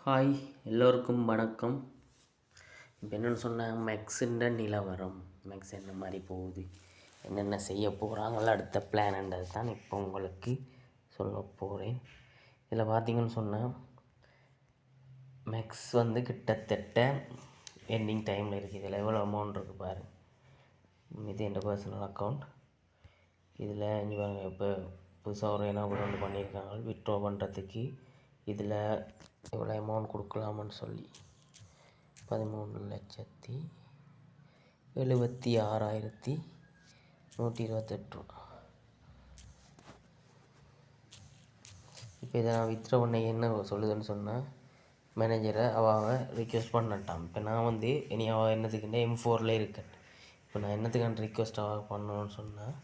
Hi, எல்லோருக்கும் வணக்கம். இப்போ என்னென்னு சொன்னால் மேக்ஸுன்ற நிலவரம், மேக்ஸ் என்ன மாதிரி போகுது, என்னென்ன செய்ய போகிறாங்களோ அடுத்த பிளான்ன்றது தான் இப்போ உங்களுக்கு சொல்ல போகிறேன். இதில் பார்த்தீங்கன்னு சொன்னால் மேக்ஸ் கிட்டத்தட்ட எண்டிங் டைமில் இருக்குது. இதில் எவ்வளோ அமௌண்ட் இருக்குது பாருங்கள். இது என் பர்சனல் அக்கௌண்ட். இதில் இங்கே பாருங்கள், இப்போ புதுசாக ஒரு என்ன கூட பண்ணியிருக்காங்க வித்ட்ரா பண்ணுறதுக்கு. இதில் எவ்வளோ அமௌண்ட் கொடுக்கலாமான்னு சொல்லி 13,76,128 ரூபா. இப்போ இதை நான் வித்ட்ரா பண்ண என்ன சொல்லுதுன்னு சொன்னால் மேனேஜரை அவள் ரிக்வெஸ்ட் பண்ணட்டான். இப்போ நான் இனி அவள் என்னத்துக்குன்னா M4 இருக்கேன். இப்போ நான் என்னத்துக்கான ரிக்வெஸ்ட் அவள் பண்ணணும்னு சொன்னால்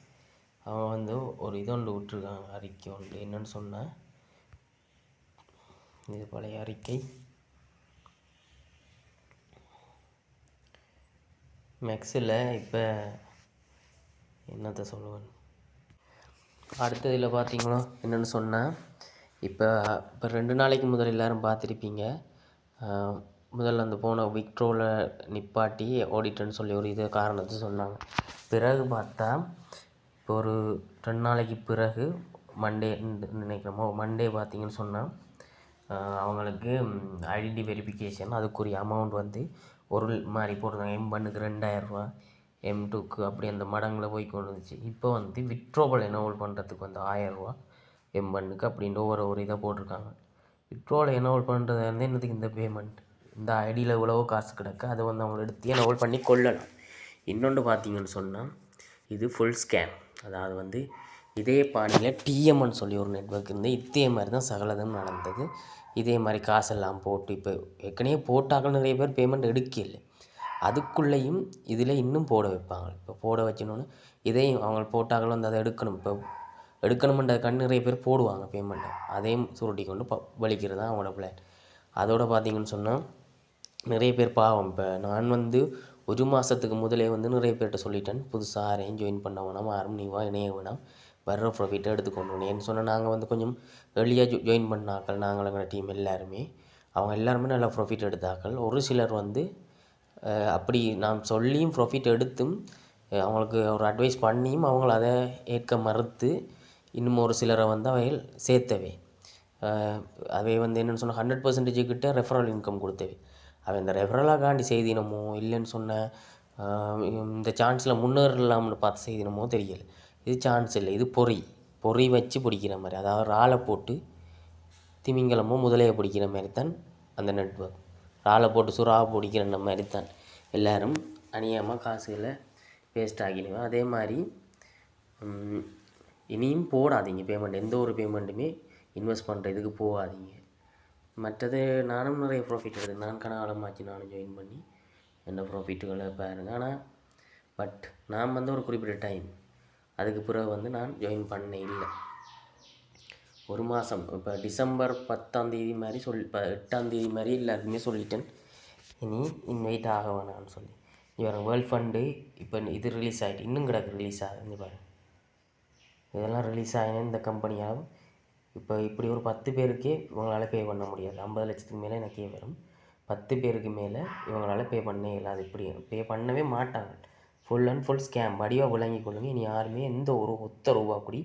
அவன் ஒரு ஒன்று விட்டுருக்காங்க, அறிக்கை ஒன்று. என்னன்னு சொன்னால் இது பழைய அறிக்கை. மேக்ஸில் இப்போ என்னத்தை சொல்லுவேன், அடுத்ததில் பார்த்தீங்களோ என்னென்னு சொன்னால் இப்போ 2 நாளைக்கு முதல் எல்லோரும் பார்த்துருப்பீங்க. முதல்ல போன விக்ட்ரோவில் நிப்பாட்டி ஓடிட்டேன்னு சொல்லி ஒரு இது காரணத்தை சொன்னாங்க. பிறகு பார்த்தா இப்போ ஒரு 2 நாளைக்கு பிறகு மண்டே மண்டே பார்த்தீங்கன்னு சொன்னால் அவங்களுக்கு ஐடென்டி வெரிஃபிகேஷன் அதுக்குரிய அமௌண்ட் ஒரு மாதிரி போட்டிருந்தாங்க. M1க்கு 2,000 ரூபா, M2க்கு அப்படி அந்த மடங்கில் போய் கொண்டு வந்துச்சு. இப்போ வித்ட்ரோவல் எனோவல் பண்ணுறதுக்கு 1,000 ரூபா M1க்கு அப்படின்ட்டு ஒரு இதை போட்டிருக்காங்க. வித்ட்ரோவல் எனோவல் பண்ணுறது என்னதுக்கு இந்த பேமெண்ட், இந்த ஐடியில் எவ்வளவோ காசு கிடக்கு, அதை அவங்க எடுத்து எனோவல் பண்ணி கொள்ளலாம். இன்னொன்று பார்த்தீங்கன்னு சொன்னால் இது ஃபுல் ஸ்கேம். அதாவது இதே பாணியில் TMன்னு சொல்லி ஒரு நெட்வொர்க் இருந்து இதே மாதிரி தான் சகலதும் நடந்தது. இதே மாதிரி காசெல்லாம் போட்டு இப்போ ஏற்கனவே போட்டாக்கள் நிறைய பேர் பேமெண்ட் எடுக்கல. அதுக்குள்ளேயும் இதில் இன்னும் போட வைப்பாங்க. இப்போ போட வச்சினோன்னு இதையும் அவங்க போட்டாக்கள் அதை எடுக்கணும். இப்போ எடுக்கணுமென்றதுக்காண்டி நிறைய பேர் போடுவாங்க பேமெண்ட்டை. அதையும் சுருட்டி கொண்டு வலிக்கிறது தான் அவங்களோட பிளான். அதோடு பார்த்திங்கன்னு சொன்னால் நிறைய பேர் பாவம். இப்போ நான் 1 மாதத்துக்கு முதலே நிறைய பேர்கிட்ட சொல்லிட்டேன், புதுசாக யாரையும் ஜாயின் பண்ண வேணாம், யாரும் நீவா இணைய வேணாம், வர்ற ப்ராஃபிட்டை எடுத்துக்கொண்டு. ஏன்னு சொன்னால் நாங்கள் கொஞ்சம் ஏர்லியாக ஜாயின் பண்ணாக்கள், நாங்களோட டீம் எல்லாருமே அவங்க எல்லாருமே நல்லா ப்ராஃபிட் எடுத்தாக்கள். ஒரு சிலர் அப்படி நான் சொல்லியும் ப்ராஃபிட் எடுத்தும் அவங்களுக்கு ஒரு அட்வைஸ் பண்ணியும் அவங்கள அதை ஏற்க மறுத்து இன்னும் ஒரு சிலரை அவைகள் சேர்த்தவை. அவை என்னென்னு சொன்னால் 100% கிட்ட ரெஃபரல் இன்கம் கொடுத்தவை. அவை இந்த ரெஃபரலாகாண்டி செய்தினமோ இல்லைன்னு சொன்ன இந்த சான்ஸில் முன்னேறலாம்னு பார்த்து செய்தினமோ தெரியலை. இது சான்ஸ் இல்லை, இது பொறி வச்சு பிடிக்கிற மாதிரி. அதாவது ராலை போட்டு திமிங்கலமோ முதலையை பிடிக்கிற மாதிரி தான் அந்த நெட்வொர்க். ராலை போட்டு சுறாவை பிடிக்கிற மாதிரி தான் எல்லோரும் அநியாயமாக காசுகளை வேஸ்ட் ஆகிடுவேன். அதே மாதிரி இனியும் போடாதீங்க பேமெண்ட். எந்த ஒரு பேமெண்ட்டுமே இன்வெஸ்ட் பண்ணுற இதுக்கு போகாதீங்க. மற்றது நானும் நிறைய ப்ராஃபிட் எடுத்தேன். நான் கனகாலமாச்சு நானும் ஜாயின் பண்ணி என்ன ப்ராஃபிட்டுகளை பாருங்கள். ஆனால் நான் ஒரு குறிப்பிட்ட டைம் அதுக்கு பிறகு நான் ஜாயின் பண்ண இல்லை. 1 மாதம் இப்போ டிசம்பர் 10ஆம் தேதி மாதிரி 8ஆம் தேதி மாதிரி எல்லாருக்குமே சொல்லிட்டேன், இனி இன்வைட் ஆக வேணாம்னு சொல்லி. இவர் வேர்ல்ட் ஃபண்டு இப்போ இது ரிலீஸ் ஆகிட்டு இன்னும் கிடக்கு ரிலீஸ் ஆகுது பாருங்கள். இதெல்லாம் ரிலீஸ் ஆகினா இந்த கம்பெனியாகவும் இப்போ இப்படி ஒரு 10 பேருக்கே இவங்களால் பே பண்ண முடியாது. 50 லட்சத்துக்கு மேலே எனக்கே வரும். 10 பேருக்கு மேலே இவங்களால் பே பண்ணவே இல்லாது. இப்படி பே பண்ணவே மாட்டாங்க. Full and full scam. வடிவாக விளங்கி கொள்ளுங்கள். இனி யாருமே எந்த ஒரு ஒத்த ரூபா கூடி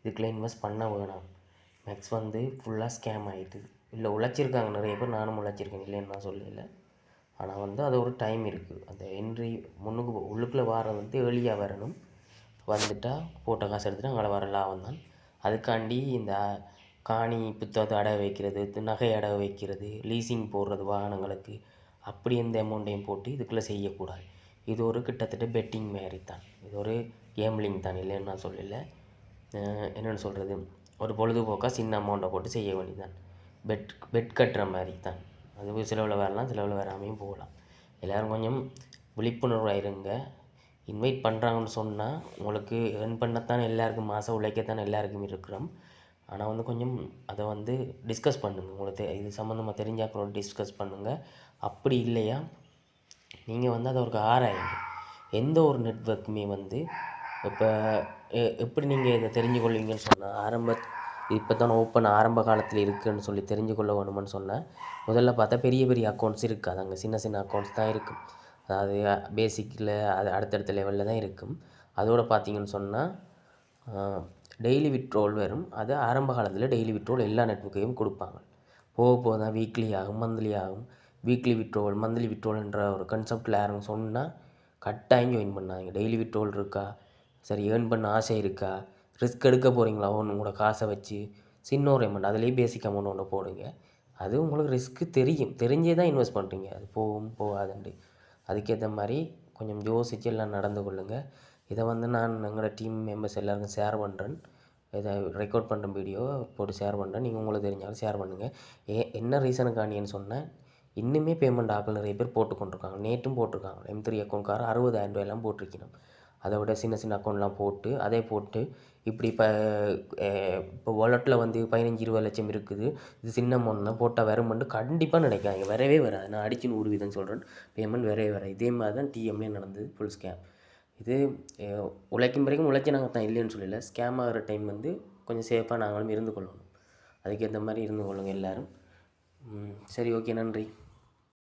இதுக்குள்ளே இன்வெஸ்ட் பண்ண வேணாம். மேக்ஸ் ஃபுல்லாக ஸ்கேம் ஆகிட்டு இல்லை. உழைச்சிருக்காங்க நிறைய பேர், நானும் உழைச்சிருக்கேன், இல்லைன்னு நான் சொல்லலை. ஆனால் அது ஒரு டைம் இருக்குது. அந்த என்ட்ரி முன்னுக்கு உள்ளுக்குள்ளே வாரம் ஏர்லியாக வரணும். வந்துட்டால் போட்ட காசு எடுத்துகிட்டு அங்கே வர லாபம் தான். அதுக்காண்டி இந்த காணி புத்தகத்தை அடகு வைக்கிறது, நகை அடகு வைக்கிறது, லீசிங் போடுறது வாகனங்களுக்கு, அப்படி எந்த அமௌண்ட்டையும் போட்டு இதுக்குள்ளே செய்யக்கூடாது. இது ஒரு கிட்டத்தட்ட பெட்டிங் மாதிரி தான். இது ஒரு கேம்லிங் தான், இல்லைன்னு நான் சொல்லலை. என்னென்னு சொல்கிறது, ஒரு பொழுதுபோக்காக சின்ன அமௌண்ட்டை போட்டு செய்ய வேண்டியதான். பெட் கட்டுற மாதிரி தான். அது சிலவில் வரலாம், சிலவில் வராமையும் போகலாம். எல்லோரும் கொஞ்சம் விழிப்புணர்வாக இருங்க. இன்வைட் பண்ணுறாங்கன்னு சொன்னால் உங்களுக்கு ஏர்ன் பண்ணத்தான் எல்லாருக்கும், மாதம் உழைக்கத்தான் எல்லாருக்கும் இருக்கிறோம். ஆனால் கொஞ்சம் அதை டிஸ்கஸ் பண்ணுங்கள். உங்களுக்கு இது சம்மந்தமாக தெரிஞ்சாக்களோட டிஸ்கஸ் பண்ணுங்கள். அப்படி இல்லையா நீங்கள் அதை ஒரு ஆராயுங்க. எந்த ஒரு நெட்வொர்க்குமே இப்போ எப்படி நீங்கள் இதை தெரிஞ்சு கொள்வீங்கன்னு சொன்னால் இப்போ தான் ஓப்பன் ஆரம்ப காலத்தில் இருக்குதுன்னு சொல்லி தெரிஞ்சு கொள்ள வேணுமென்னு சொன்னேன். முதல்ல பார்த்தா பெரிய பெரிய அக்கௌண்ட்ஸ் இருக்காது, அங்கே சின்ன சின்ன அக்கௌண்ட்ஸ் தான் இருக்கும். அதாவது பேசிக்கில் அது அடுத்தடுத்த லெவலில் தான் இருக்கும். அதோடு பார்த்தீங்கன்னு சொன்னால் டெய்லி விட்ரோல் வரும். அது ஆரம்ப காலத்தில் டெய்லி விட்ரோல் எல்லா நெட்வொர்க்கையும் கொடுப்பாங்க. போக போக தான் வீக்லி ஆகும், மந்த்லி ஆகும். வீக்லி விட்ரோல் மந்த்லி விட்ரோல்ன்ற ஒரு கன்செப்டில் யாரும் சொன்னால் கட்டாயம் ஜாயின் பண்ணாங்க. டெய்லி விட்ரோல் இருக்கா, சரி ஏர்ன் பண்ண ஆசை இருக்கா, ரிஸ்க் எடுக்க போகிறீங்களா உங்களோட காசை வச்சு, சின்ன ஒரு அமௌண்ட் அதுலேயே பேசிக் அமௌண்ட் ஒன்று போடுங்க. அது உங்களுக்கு ரிஸ்க்கு தெரிஞ்சே தான் இன்வெஸ்ட் பண்ணுறீங்க. அது போகும் போகாதுண்டு அதுக்கேற்ற மாதிரி கொஞ்சம் யோசித்து எல்லாம் நடந்து கொள்ளுங்கள். இதை நான் எங்களோட டீம் மெம்பர்ஸ் எல்லாருக்கும் ஷேர் பண்ணுறேன். இதை ரெக்கார்ட் பண்ணுற வீடியோ போட்டு ஷேர் பண்ணுறேன். நீங்கள் உங்களுக்கு தெரிஞ்சாலும் ஷேர் பண்ணுங்கள். என்ன ரீசனுக்காண்டின்னு சொன்னேன், இன்னுமே பேமெண்ட் ஆக்கள் நிறைய பேர் போட்டு கொண்டிருக்காங்க. நேற்றும் போட்டிருக்காங்க. M3 அக்கௌண்ட்கார 60,000 ரூபாயெல்லாம் போட்டிருக்கணும். அதை விட சின்ன சின்ன அக்கௌண்ட்லாம் போட்டு அதே போட்டு இப்படி இப்போ வாலெட்டில் 15-20 லட்சம் இருக்குது, இது சின்ன அமௌண்ட்னா போட்டால் வருமெண்டு கண்டிப்பாக நினைக்காங்க. வரவே வராது. நான் அடிச்சு 100% சொல்கிறேன், பேமெண்ட் வரவே வராது. இதே மாதிரி தான் டிஎம்லேயே நடந்தது, ஃபுல் ஸ்கேம். இது உழைக்கும் வரைக்கும் உழைச்சி நாங்கள் தான் இல்லைன்னு சொல்லலை. ஸ்கேம் ஆகிற டைம் கொஞ்சம் சேஃபாக நாங்களும் இருந்து கொள்ளணும். அதுக்கேற்ற மாதிரி இருந்து கொள்ளுங்கள் எல்லோரும். சரி, ஓகே, நன்றி.